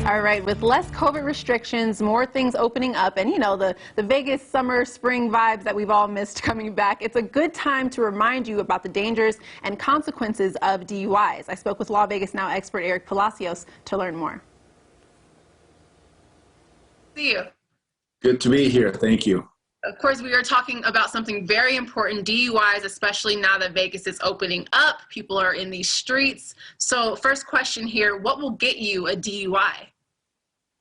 All right, with less COVID restrictions, more things opening up, and the Vegas summer, spring vibes that we've all missed coming back, it's a good time to remind you about the dangers and consequences of DUIs. I spoke with Law Vegas Now expert Eric Palacios to learn more. See you. Good to be here. Thank you. Of course, we are talking about something very important, DUIs, especially now that Vegas is opening up. People are in these streets. So first question here, what will get you a DUI?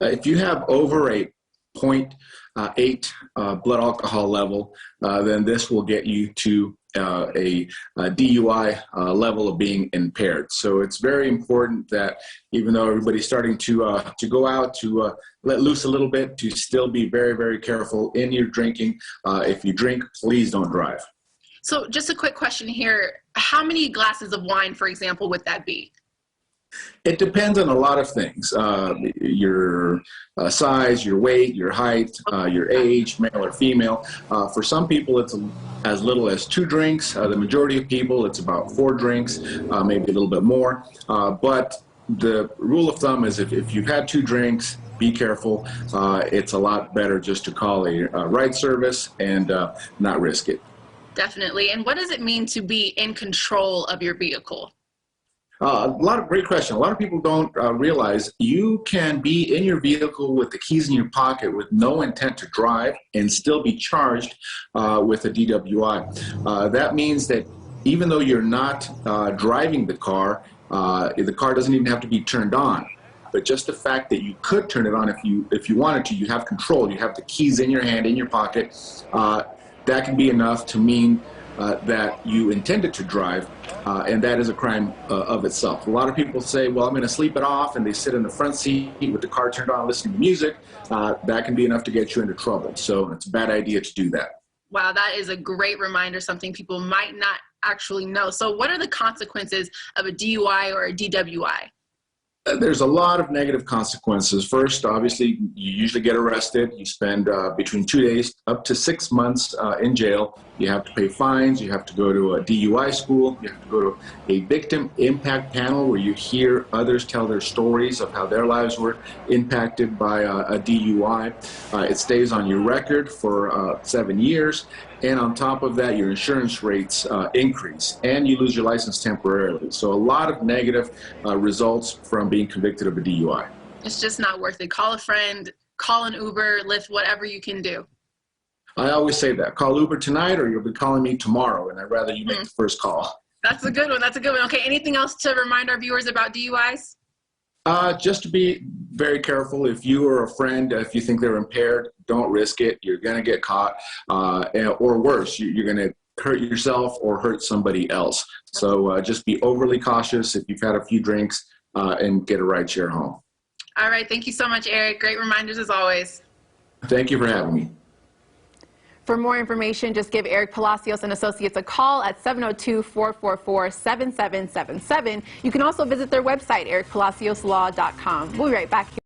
If you have over a 0.8 blood alcohol level, then this will get you to a DUI level of being impaired. So it's very important that even though everybody's starting to go out to let loose a little bit, to still be very, very careful in your drinking. If you drink, please don't drive. So just a quick question here. How many glasses of wine, for example, would that be? It depends on a lot of things, your size, your weight, your height, your age, male or female. For some people, it's as little as 2 drinks. The majority of people, it's about 4 drinks, maybe a little bit more. But the rule of thumb is if you've had 2 drinks, be careful. It's a lot better just to call a ride service and not risk it. Definitely. And what does it mean to be in control of your vehicle? Great question. A lot of people don't realize you can be in your vehicle with the keys in your pocket with no intent to drive and still be charged with a DWI. That means that even though you're not driving the car doesn't even have to be turned on. But just the fact that you could turn it on if you wanted to, you have control. You have the keys in your hand, in your pocket. That can be enough to mean that you intended to drive, and that is a crime of itself. A lot of people say, well, I'm going to sleep it off, and they sit in the front seat with the car turned on listening to music. That can be enough to get you into trouble. So it's a bad idea to do that. Wow, that is a great reminder, something people might not actually know. So what are the consequences of a DUI or a DWI? There's a lot of negative consequences. First, obviously, you usually get arrested. You spend between 2 days up to 6 months in jail. You have to pay fines. You have to go to a DUI school. You have to go to a victim impact panel where you hear others tell their stories of how their lives were impacted by a DUI. It stays on your record for 7 years. And on top of that, your insurance rates increase, and you lose your license temporarily. So a lot of negative results from being convicted of a DUI. It's just not worth it. Call a friend, call an Uber, Lyft, whatever you can do. I always say that. Call Uber tonight or you'll be calling me tomorrow, and I'd rather you make the first call. That's a good one. That's a good one. Okay, anything else to remind our viewers about DUIs? Just to be very careful. If you or a friend, if you think they're impaired, don't risk it. You're going to get caught, or worse, you're going to hurt yourself or hurt somebody else. So just be overly cautious if you've had a few drinks and get a ride share home. All right. Thank you so much, Eric. Great reminders as always. Thank you for having me. For more information, just give Eric Palacios and Associates a call at 702-444-7777. You can also visit their website, ericpalacioslaw.com. We'll be right back here.